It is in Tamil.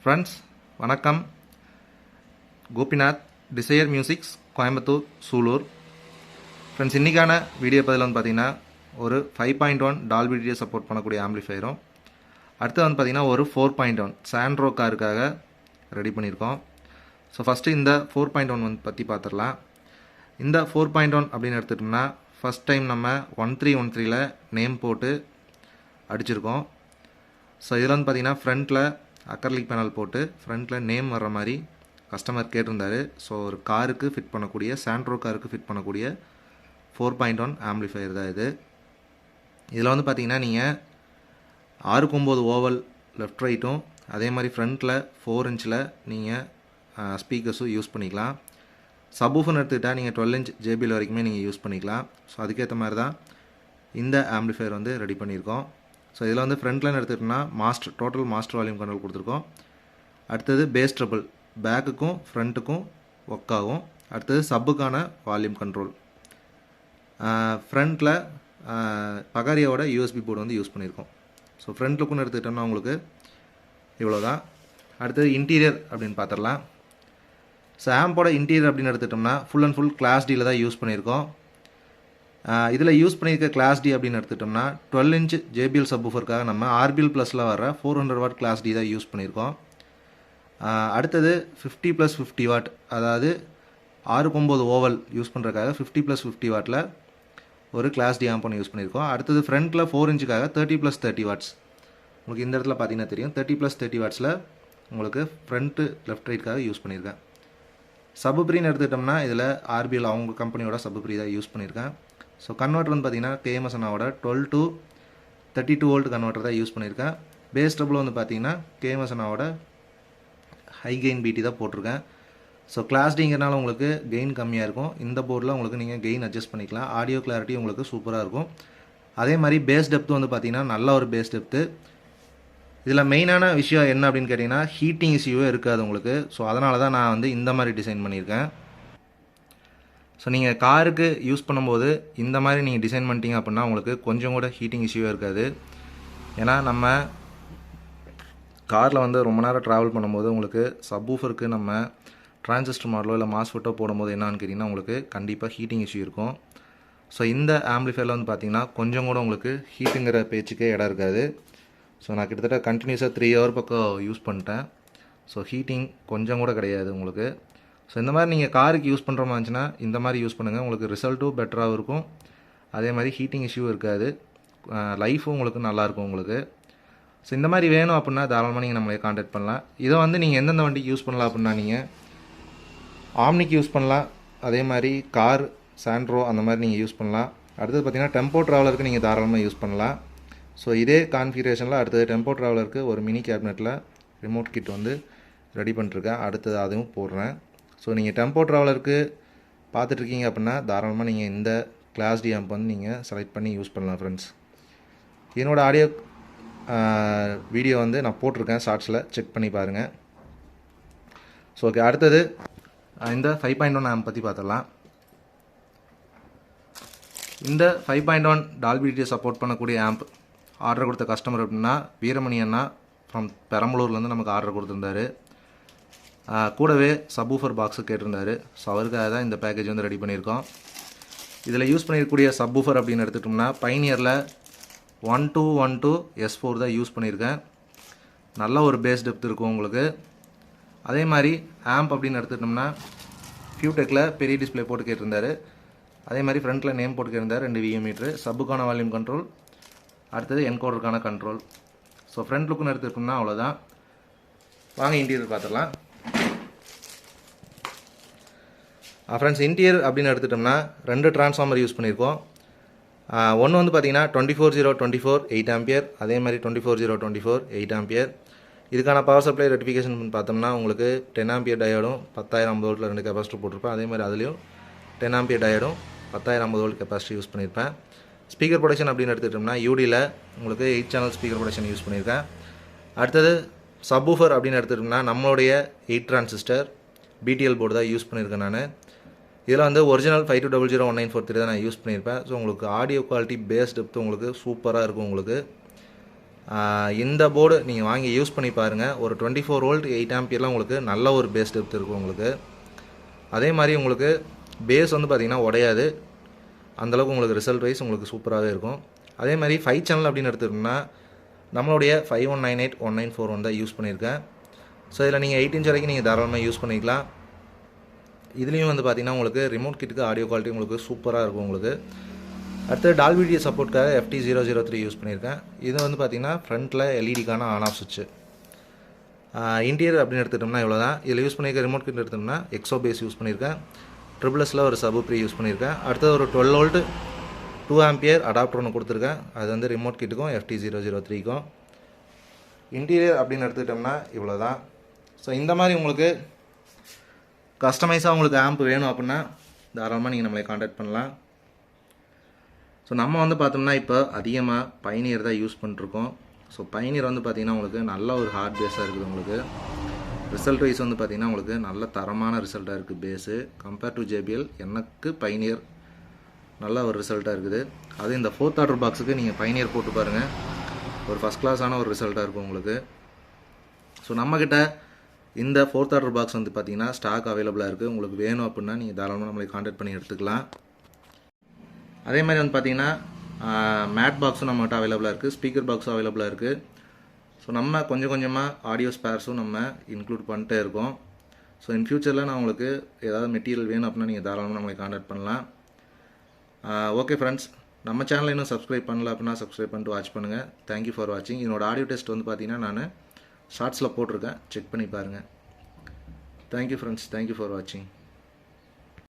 ஃப்ரெண்ட்ஸ் வணக்கம். Gopinath, desire musics, Coimbatore, Sulur. Friends, இன்றைக்கான வீடியோ பதில் வந்து பார்த்திங்கன்னா ஒரு 5.1 டால்பி டிடிஎஸ் சப்போர்ட் பண்ணக்கூடிய ஆம்பிளிஃபையரும், அடுத்து வந்து பார்த்திங்கன்னா ஒரு 4.1 சாண்ட்ரோ காருக்காக ரெடி பண்ணியிருக்கோம். ஸோ ஃபஸ்ட்டு இந்த 4.1 வந்து பற்றி பார்த்துடலாம். இந்த 4.1 அப்படின்னு எடுத்துட்டோம்னா ஃபஸ்ட் டைம் நம்ம 1313ல் நேம் போட்டு அடிச்சிருக்கோம். ஸோ இதில் வந்து பார்த்திங்கன்னா ஃப்ரண்ட்டில் அக்கர்லிக் பேனல் போட்டு ஃப்ரண்ட்டில் நேம் வர்ற மாதிரி கஸ்டமர் கேட்டிருந்தார். ஸோ ஒரு காருக்கு ஃபிட் பண்ணக்கூடிய, சாண்ட்ரோ காருக்கு ஃபிட் பண்ணக்கூடிய 4.1 ஆம்பிளிஃபையர் தான் இது. இதில் வந்து பார்த்திங்கன்னா நீங்கள் 6-9 ஓவல் லெஃப்ட் ரைட்டும், அதே மாதிரி ஃப்ரண்ட்டில் 4 இன்ச்சில் நீங்கள் ஸ்பீக்கர்ஸும் யூஸ் பண்ணிக்கலாம். சப்வூஃபர்னு எடுத்துக்கிட்டால் நீங்கள் 12 இன்ச் ஜேபிஎல் வரைக்குமே நீங்கள் யூஸ் பண்ணிக்கலாம். ஸோ அதுக்கேற்ற மாதிரி தான் இந்த ஆம்பிளிஃபையர் வந்து ரெடி பண்ணியிருக்கோம். ஸோ இதில் வந்து ஃப்ரண்ட்லைன் எடுத்துக்கிட்டோம்னா டோட்டல் மாஸ்டர் வால்யூம் கண்ட்ரோல் கொடுத்துருக்கோம். அடுத்தது பேஸ் ட்ரபிள், பேக்குக்கும் ஃப்ரண்ட்டுக்கும் ஒர்க் ஆகும். அடுத்தது சப்புக்கான வால்யூம் கண்ட்ரோல். ஃப்ரண்ட்டில் பகாரியாவோட யூஎஸ்பி போர்டு வந்து யூஸ் பண்ணியிருக்கோம். ஸோ ஃப்ரண்ட் லுக்குன்னு எடுத்துக்கிட்டோம்னா உங்களுக்கு இவ்வளோ தான். அடுத்தது இன்டீரியர் அப்படின்னு பார்த்துடலாம். ஸோ ஆம்போட இன்டீரியர் அப்படின்னு எடுத்துக்கிட்டோம்னா ஃபுல் அண்ட் ஃபுல் கிளாஸ் டியில் தான் யூஸ் பண்ணியிருக்கோம். இதில் யூஸ் பண்ணியிருக்க கிளாஸ் டி அப்படின்னு எடுத்துக்கிட்டோம்னா 12 இன்ச் ஜேபிஎல் சப்வூஃபருக்காக நம்ம ஆர்பிஎல் ப்ளஸில் வர 400 வாட் கிளாஸ் டி தான் யூஸ் பண்ணியிருக்கோம். அடுத்தது 50+50 வாட், அதாவது 6-9 ஓவல் யூஸ் பண்ணுறதுக்காக 50+50 வாட்டில் ஒரு கிளாஸ் டி ஆம்ப் ஒன்று யூஸ் பண்ணியிருக்கோம். அடுத்தது ஃப்ரண்ட்டில் 4 இன்ச்சுக்காக 30+30 வாட்ஸ். உங்களுக்கு இந்த இடத்துல பார்த்தீங்கன்னா தெரியும், 30+30 வாட்ஸில் உங்களுக்கு ஃப்ரண்ட்டு லெஃப்ட் ரைட்காக யூஸ் பண்ணியிருக்கேன். சப்ப்ரீன்னு எடுத்துக்கிட்டோம்னா இதில் ஆர்பிஎல் அவங்க கம்பெனியோட சப்ப்ரீ தான் யூஸ் பண்ணியிருக்கேன். ஸோ கன்வெர்ட்டர் வந்து பார்த்திங்கன்னா கேஎம்எஸ்என்னாவோட 12 to 32 வோல்ட் கன்வெர்ட்டர் தான் யூஸ் பண்ணியிருக்கேன். பேஸ் ட்ரபிள் வந்து பார்த்திங்கன்னா கேஎம்எஸ்என்னாவோட ஹை கெயின் பிடி தான் போட்டிருக்கேன். ஸோ கிளாஸ் டிங்கிறனால உங்களுக்கு கெயின் கம்மியாக இருக்கும். இந்த போர்டில் உங்களுக்கு நீங்கள் கெயின் அட்ஜஸ்ட் பண்ணிக்கலாம். ஆடியோ கிளாரிட்டி உங்களுக்கு சூப்பராக இருக்கும். அதே மாதிரி பேஸ் டெப்த்து வந்து பார்த்திங்கன்னா நல்ல ஒரு பேஸ் டெப்த்து. இதில் மெயினான விஷயம் என்ன அப்படின்னு கேட்டிங்கன்னா ஹீட்டிங் இஷ்யூவே இருக்காது உங்களுக்கு. ஸோ அதனால தான் நான் வந்து இந்த மாதிரி டிசைன் பண்ணியிருக்கேன். ஸோ நீங்கள் காருக்கு யூஸ் பண்ணும்போது இந்த மாதிரி நீங்கள் டிசைன் பண்ணிட்டீங்க அப்படின்னா உங்களுக்கு கொஞ்சம் கூட ஹீட்டிங் இஷ்யூவே இருக்காது. ஏன்னா நம்ம காரில் வந்து ரொம்ப நேரம் ட்ராவல் பண்ணும்போது உங்களுக்கு சப்வூஃபருக்கு நம்ம டிரான்சிஸ்டர் மாடலோ இல்லை மாஸ்ஃபெட்டோ போடும்போது என்னன்னு கேட்டிங்கன்னா உங்களுக்கு கண்டிப்பாக ஹீட்டிங் இஷ்யூ இருக்கும். ஸோ இந்த ஆம்பிளிஃபையரில் வந்து பார்த்திங்கன்னா கொஞ்சம் கூட உங்களுக்கு ஹீட்டுங்கிற பேச்சுக்கே இடம் இருக்காது. ஸோ நான் கிட்டத்தட்ட கண்டினியூஸாக 3 ஹவர் பக்கம் யூஸ் பண்ணிட்டேன். ஸோ ஹீட்டிங் கொஞ்சம் கூட கிடையாது உங்களுக்கு. ஸோ இந்த மாதிரி நீங்கள் காருக்கு யூஸ் பண்ணுற மாதிரி இருந்துச்சுன்னா இந்த மாதிரி யூஸ் பண்ணுங்கள். உங்களுக்கு ரிசல்ட்டும் பெட்டராகவும் இருக்கும். அதே மாதிரி ஹீட்டிங் இஷ்யூ இருக்காது. லைஃபும் உங்களுக்கு நல்லாயிருக்கும் உங்களுக்கு. ஸோ இந்த மாதிரி வேணும் அப்படின்னா தாராளமாக நீங்கள் நம்மளே காண்டாக்ட் பண்ணலாம். இதை வந்து நீங்கள் எந்தெந்த வண்டிக்கு யூஸ் பண்ணலாம் அப்படின்னா நீங்கள் ஆம்னிக்கு யூஸ் பண்ணலாம். அதே மாதிரி கார், சாண்ட்ரோ அந்த மாதிரி நீங்கள் யூஸ் பண்ணலாம். அடுத்தது பார்த்திங்கன்னா டெம்போ ட்ராவலருக்கு நீங்கள் தாராளமாக யூஸ் பண்ணலாம். ஸோ இதே கான்ஃபிகரேஷனில் அடுத்தது டெம்போ ட்ராவலருக்கு ஒரு மினி கேபினெட்டில் ரிமோட் கிட் வந்து ரெடி பண்ணிட்டுருக்கேன். அடுத்தது அதுவும் போடுறேன். ஸோ நீங்கள் டெம்போ ட்ராவலருக்கு பார்த்துட்ருக்கீங்க அப்படின்னா தாராளமாக நீங்கள் இந்த கிளாஸ் டி ஆம்ப் வந்து நீங்கள் செலக்ட் பண்ணி யூஸ் பண்ணலாம் ஃப்ரெண்ட்ஸ். என்னோடய ஆடியோ வீடியோ வந்து நான் போட்டிருக்கேன் ஷார்ட்ஸில், செக் பண்ணி பாருங்கள். ஸோ ஓகே, அடுத்தது இந்த 5.1 ஆம்ப் பற்றி பார்த்துடலாம். இந்த 5.1 டால்பி டிடிஎஸ் சப்போர்ட் பண்ணக்கூடிய ஆம்ப் ஆர்டர் கொடுத்த கஸ்டமர் அப்படின்னா வீரமணி அண்ணா ஃப்ரம் பெரம்பலூர்லேருந்து நமக்கு ஆர்டர் கொடுத்துருந்தாரு. கூடவே சப்வூஃபர் பாக்ஸு கேட்டிருந்தாரு. ஸோ அவருக்காக தான் இந்த பேக்கேஜ் வந்து ரெடி பண்ணியிருக்கோம். இதில் யூஸ் பண்ணியிருக்கக்கூடிய சப்வூஃபர் அப்படின்னு எடுத்துக்கிட்டோம்னா பைனியரில் 1212 S4 தான் யூஸ் பண்ணியிருக்கேன். நல்ல ஒரு பேஸ் டெப்த் இருக்கும் உங்களுக்கு. அதே மாதிரி ஆம்ப் அப்படின்னு எடுத்துக்கிட்டோம்னா ஃபியூடெக்கில் பெரிய டிஸ்பிளே போட்டு கேட்டிருந்தாரு. அதே மாதிரி ஃப்ரண்ட்டில் நேம் போட்டு கேட்டிருந்தார். 2 விஎம் மீட்ரு, சப்புக்கான வால்யூம் கண்ட்ரோல், அடுத்தது என்கோடருக்கான கண்ட்ரோல். ஸோ ஃப்ரண்ட் லுக்குன்னு எடுத்துக்கிட்டோம்னா அவ்வளோதான். வாங்க இன்டீரியர் பார்த்துடலாம். ஃப்ரெண்ட்ஸ், இன்டீரியர் அப்படின்னு எடுத்துட்டோம்னா 2 டிரான்ஸ்ஃபார்மர் யூஸ் பண்ணியிருக்கோம். ஒன்று வந்து பார்த்திங்கன்னா 24-0-24 8 ஆம்பியர், அதே மாதிரி 24-0-24 8 ஆம்பியர். இதுக்கான பவர் சப்ளை ரெட்டிஃபிகேஷன் பார்த்தோம்னா உங்களுக்கு 10 ஆம்பியர் டயோடும் 10,050 வோல்ட்டில் 2 கெப்பாசிட்டர் போட்டிருப்பேன். அதே மாதிரி அதுலேயும் 10 ஆம்பியர் டயோடும் 10,050 வோல்ட் கெப்பாசிட்டி யூஸ் பண்ணியிருப்பேன். ஸ்பீக்கர் ப்ரொடக்ஷன் அப்படின்னு எடுத்துக்கிட்டோம்னா யூடியில் உங்களுக்கு 8 சேனல் ஸ்பீக்கர் ப்ரொடக்ஷன் யூஸ் பண்ணியிருக்கேன். அடுத்தது சப்வூஃபர் அப்படின்னு எடுத்துக்கிட்டோம்னா நம்மளுடைய 8 டிரான்சிஸ்டர் பிடிஎல் போர்டு தான் யூஸ் பண்ணியிருக்கேன் நான். இதில் வந்து ஒரிஜினல் 52001943 தான் நான் யூஸ் பண்ணியிருப்பேன். ஸோ உங்களுக்கு ஆடியோ குவாலிட்டி, பேஸ் டெப்த்து உங்களுக்கு சூப்பராக இருக்கும் உங்களுக்கு. இந்த போர்டு நீங்கள் வாங்கி யூஸ் பண்ணி பாருங்கள். ஒரு 24 வோல்ட் 8 ஆம்பியர்லாம் உங்களுக்கு நல்ல ஒரு பேஸ் டெப்த் இருக்கும் உங்களுக்கு. அதே மாதிரி உங்களுக்கு பேஸ் வந்து பார்த்திங்கன்னா உடையாது, அந்தளவுக்கு உங்களுக்கு ரிசல்ட் வைஸ் உங்களுக்கு சூப்பராகவே இருக்கும். அதே மாதிரி 5 சேனல் அப்படின்னு எடுத்துக்கிட்டோம்னா நம்மளுடைய 5198 1941 தான் யூஸ் பண்ணியிருக்கேன். ஸோ இதில் நீங்கள் 8 இன்ச் வரைக்கும் நீங்கள் தாராளமாக யூஸ் பண்ணிக்கலாம். இதுலேயும் வந்து பார்த்திங்கன்னா உங்களுக்கு ரிமோட் கிட்டுக்கு ஆடியோ குவாலிட்டி உங்களுக்கு சூப்பராக இருக்கும் உங்களுக்கு. அடுத்து டால்பி சப்போர்ட்காக FT003 யூஸ் பண்ணியிருக்கேன். இது வந்து பார்த்திங்கன்னா ஃப்ரண்ட்டில் எல்இடிக்கான ஆன் ஆஃப் சுவிட்சு. இன்டீரியர் அப்படின்னு எடுத்துக்கிட்டோம்னா இவ்வளோ தான். இதில் யூஸ் பண்ணியிருக்க ரிமோட் கிட் எடுத்தோம்னா எக்ஸோ பேஸ் யூஸ் பண்ணியிருக்கேன். ட்ரிபிள்எஸில் ஒரு சப்வூஃபர் யூஸ் பண்ணியிருக்கேன். அடுத்தது ஒரு 12 வோல்ட் 2 ஆம்பியர் அடாப்டர் ஒன்று கொடுத்துருக்கேன். அது வந்து ரிமோட் கிட்டுக்கும் FT003க்கும். இன்டீரியர் அப்படின்னு எடுத்துக்கிட்டோம்னா இவ்வளோ தான். ஸோ இந்த மாதிரி உங்களுக்கு கஸ்டமைஸாக உங்களுக்கு ஆம்ப் வேணும் அப்படின்னா தாராளமாக நீங்கள் நம்மளை காண்டாக்ட் பண்ணலாம். ஸோ நம்ம வந்து பார்த்தோம்னா இப்போ அதிகமாக பைனியர் தான் யூஸ் பண்ணிருக்கோம். ஸோ பைனியர் வந்து பார்த்திங்கன்னா உங்களுக்கு நல்ல ஒரு ஹார்ட் பேஸாக இருக்குது உங்களுக்கு. ரிசல்ட் வைஸ் வந்து பார்த்திங்கன்னா உங்களுக்கு நல்ல தரமான ரிசல்ட்டாக இருக்குது பேஸு. கம்பேர் டு JBL எனக்கு பைனியர் நல்ல ஒரு ரிசல்ட்டாக இருக்குது. அது இந்த 4th ஆர்டர் பாக்ஸுக்கு நீங்கள் பைனியர் போட்டு பாருங்கள், ஒரு ஃபஸ்ட் கிளாஸான ஒரு ரிசல்ட்டாக இருக்கும் உங்களுக்கு. ஸோ நம்மக்கிட்ட இந்த 4th ஆர்டர் பாக்ஸ் வந்து பார்த்திங்கன்னா ஸ்டாக் அவைலபிளாக இருக்குது. உங்களுக்கு வேணும் அப்படின்னா நீங்கள் தாராளமாக நம்மளை காண்டாக்ட் பண்ணி எடுத்துக்கலாம். அதே மாதிரி வந்து பார்த்திங்கன்னா மேட் பாக்ஸும் நம்மகிட்ட அவைலபிளாக இருக்குது, ஸ்பீக்கர் பாக்ஸும் அவைலபிளாக இருக்குது. ஸோ நம்ம கொஞ்சம் கொஞ்சமாக ஆடியோ ஸ்பேர்ஸும் நம்ம இன்க்ளூட் பண்ணிட்டே இருக்கோம். ஸோ இன் ஃபியூச்சரில் நான் உங்களுக்கு ஏதாவது மெட்டீரியல் வேணும் அப்படின்னா நீங்கள் தாராளமாக நம்மளை காண்டாக்ட் பண்ணலாம். ஓகே ஃப்ரெண்ட்ஸ், நம்ம சேனலை இன்னும் சப்ஸ்கிரைப் பண்ணல அப்படின்னா சப்ஸ்கிரைப் பண்ணிட்டு வாட்ச் பண்ணுங்கள். தேங்க்யூ ஃபார் வாட்சிங். என்னோட ஆடியோ டெஸ்ட் வந்து பார்த்திங்கன்னா நான் ஷார்ட்ஸில் போட்டிருக்கேன், செக் பண்ணி பாருங்கள். தேங்க்யூ ஃப்ரெண்ட்ஸ், தேங்க்யூ ஃபார் வாட்சிங்.